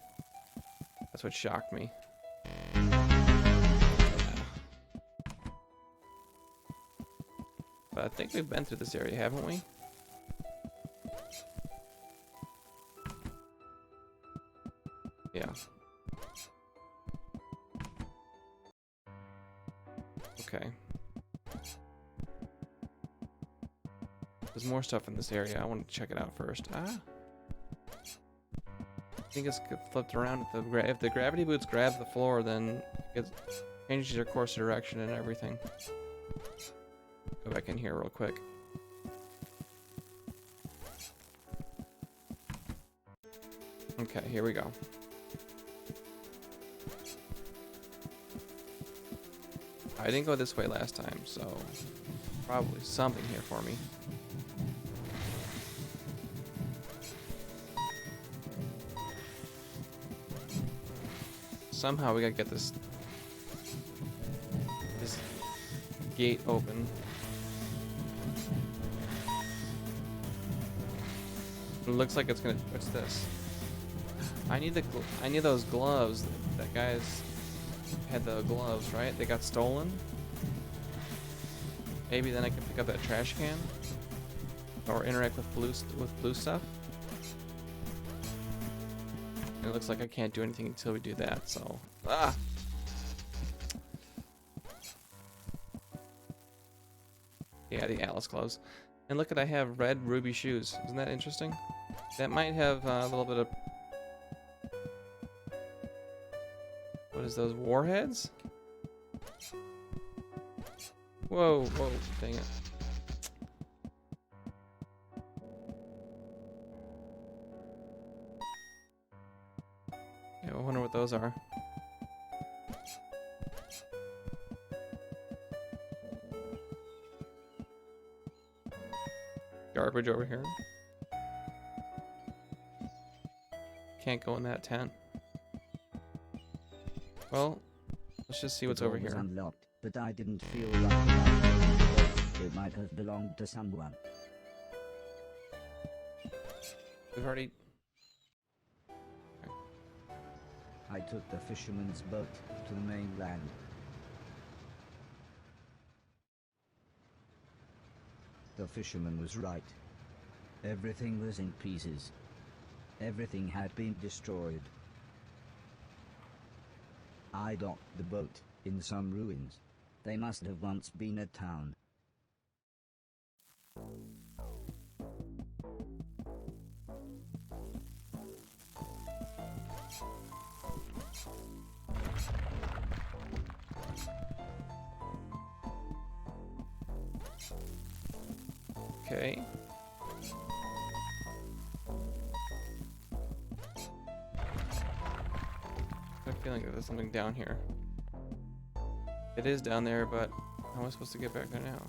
That's what shocked me. Yeah. But I think we've been through this area, haven't we? Yeah. Okay. There's more stuff in this area. I want to check it out first. Ah. I think it's flipped around. If the gravity boots grab the floor, then it changes your course of direction and everything. Go back in here real quick. Okay, here we go. I didn't go this way last time, so probably something here for me. Somehow we gotta get this gate open. It looks like it's gonna. What's this? I need those gloves. That guy's had the gloves, right? They got stolen. Maybe then I can pick up that trash can or interact with blue stuff. It looks like I can't do anything until we do that, so... Ah! Yeah, the Atlas gloves. And look at, I have red ruby shoes. Isn't that interesting? That might have a little bit of... What is those, warheads? Whoa, whoa, dang it. Yeah, I wonder what those are. Garbage over here. Can't go in that tent. Well, let's just see what's over was here. Unlocked, but I didn't feel like it might have belonged to someone. We've already... I took the fisherman's boat to the mainland. The fisherman was right. Everything was in pieces. Everything had been destroyed. I docked the boat in some ruins. They must have once been a town. Okay. I have a feeling that there's something down here. It is down there, but how am I supposed to get back there now?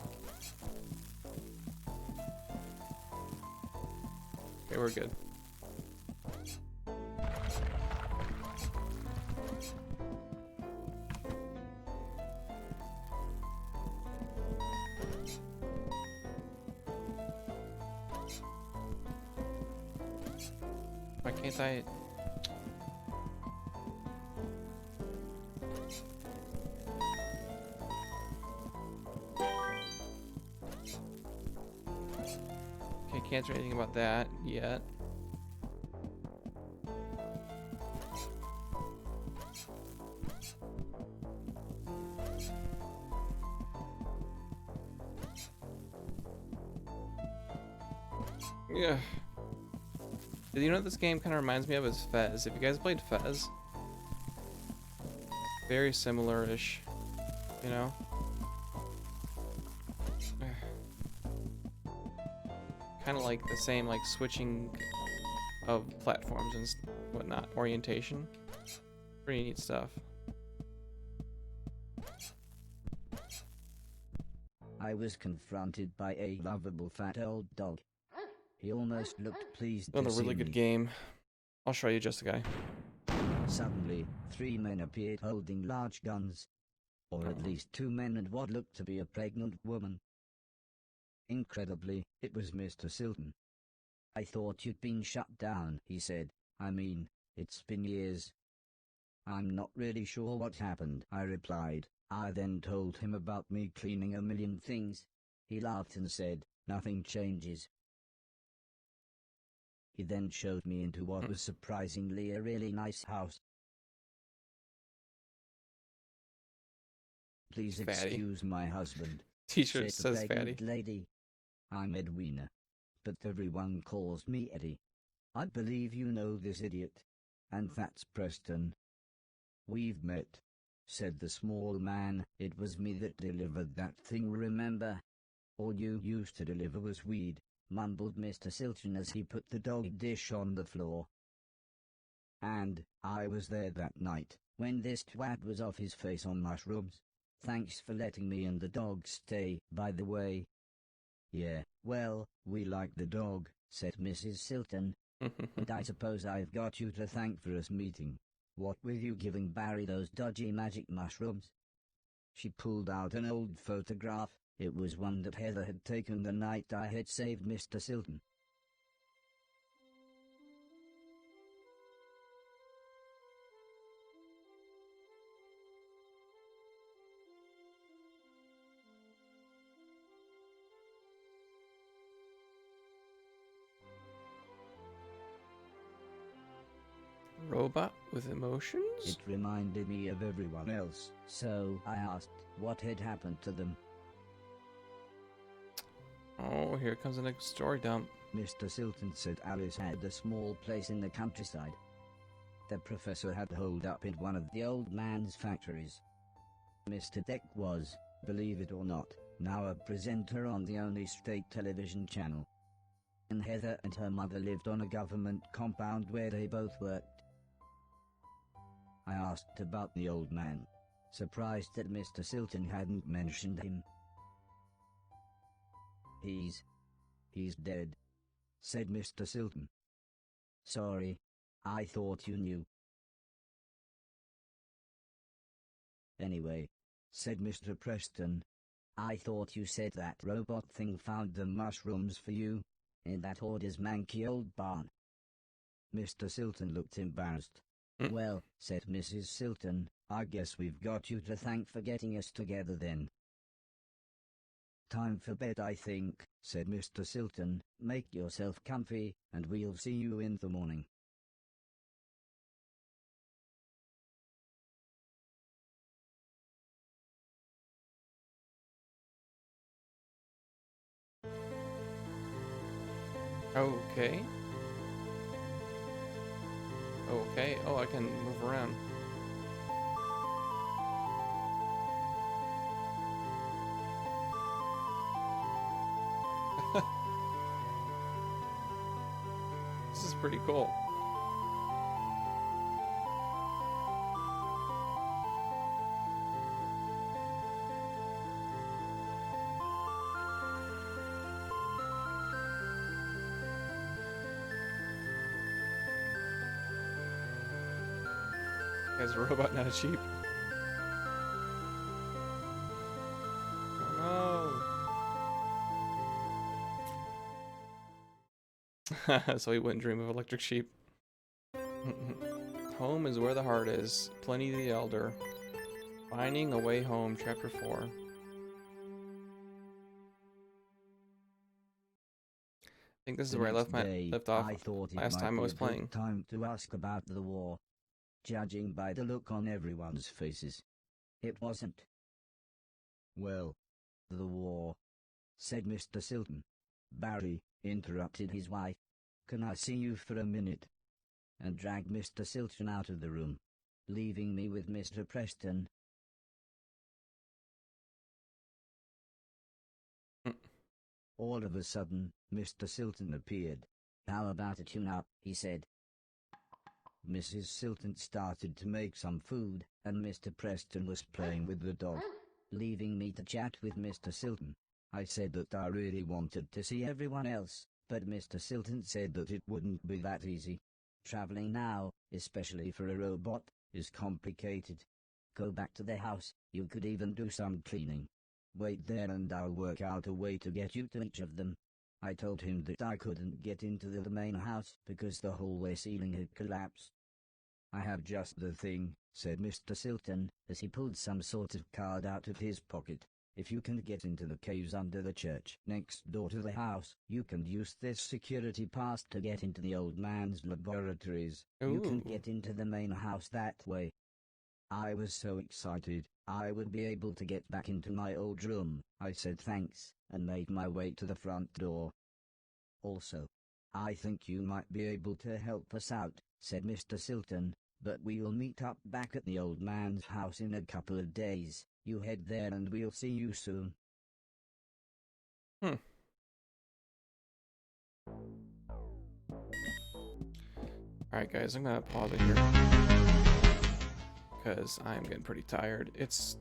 Okay, we're good. Why can't I... Can't do anything about that yet. Yeah. You know what this game kind of reminds me of is Fez. If you guys played Fez, very similar-ish, you know? Kind of like the same, like, switching of platforms and whatnot, orientation. Pretty neat stuff. I was confronted by a lovable fat old dog. He almost looked pleased to Another see really good me. game. I'll show you just a guy. Suddenly, 3 men appeared holding large guns. Or at least 2 men and what looked to be a pregnant woman. Incredibly, it was Mr. Silton. I thought you'd been shut down, he said. I mean, it's been years. I'm not really sure what happened, I replied. I then told him about me cleaning a million things. He laughed and said, nothing changes. He then showed me into what was surprisingly a really nice house. Please Fatty. excuse my husband, T-shirt said the says pregnant fatty. lady. I'm Edwina, but everyone calls me Eddie. I believe you know this idiot. And that's Preston. We've met, said the small man. It was me that delivered that thing, remember? All you used to deliver was weed, mumbled Mr. Silton as he put the dog dish on the floor. And I was there that night, when this twat was off his face on mushrooms. Thanks for letting me and the dog stay, by the way. Yeah, well, we like the dog, said Mrs. Silton. And I suppose I've got you to thank for us meeting. What with you giving Barry those dodgy magic mushrooms? She pulled out an old photograph. It was one that Heather had taken the night I had saved Mr. Silton. Robot with emotions? It reminded me of everyone else, so I asked what had happened to them. Oh, here comes the next story dump. Mr. Silton said Alice had a small place in the countryside. The professor had holed up in one of the old man's factories. Mr. Deck was, believe it or not, now a presenter on the only state television channel. And Heather and her mother lived on a government compound where they both worked. I asked about the old man, surprised that Mr. Silton hadn't mentioned him. He's dead, said Mr. Silton. Sorry, I thought you knew. Anyway, said Mr. Preston, I thought you said that robot thing found the mushrooms for you, in that hoarder's manky old barn. Mr. Silton looked embarrassed. Well, said Mrs. Silton, I guess we've got you to thank for getting us together then. Time for bed, I think, said Mr. Silton. Make yourself comfy, and we'll see you in the morning. Okay. Okay. Oh, I can move around. This is pretty cool. Guy's a robot, not a sheep. Oh no. So he wouldn't dream of electric sheep. Home is where the heart is. Pliny the Elder. Finding a Way Home, Chapter 4. I think this is where I left off I thought last time I was playing. Time to ask about the war. Judging by the look on everyone's faces, it wasn't. Well, the war, said Mr. Silton. Barry, interrupted his wife. Can I see you for a minute? And dragged Mr. Silton out of the room, leaving me with Mr. Preston. All of a sudden, Mr. Silton appeared. How about a tune-up, he said. Mrs. Silton started to make some food, and Mr. Preston was playing with the dog, leaving me to chat with Mr. Silton. I said that I really wanted to see everyone else, but Mr. Silton said that it wouldn't be that easy. Traveling now, especially for a robot, is complicated. Go back to the house, you could even do some cleaning. Wait there and I'll work out a way to get you to each of them. I told him that I couldn't get into the main house because the hallway ceiling had collapsed. I have just the thing, said Mr. Silton, as he pulled some sort of card out of his pocket. If you can get into the caves under the church next door to the house, you can use this security pass to get into the old man's laboratories. Ooh. You can get into the main house that way. I was so excited, I would be able to get back into my old room. I said thanks, and made my way to the front door. Also, I think you might be able to help us out, said Mr. Silton, but we'll meet up back at the old man's house in a couple of days. You head there and we'll see you soon. Alright guys, I'm gonna pause it here, because I'm getting pretty tired. It's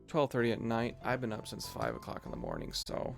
12:30 at night. I've been up since 5 o'clock in the morning, so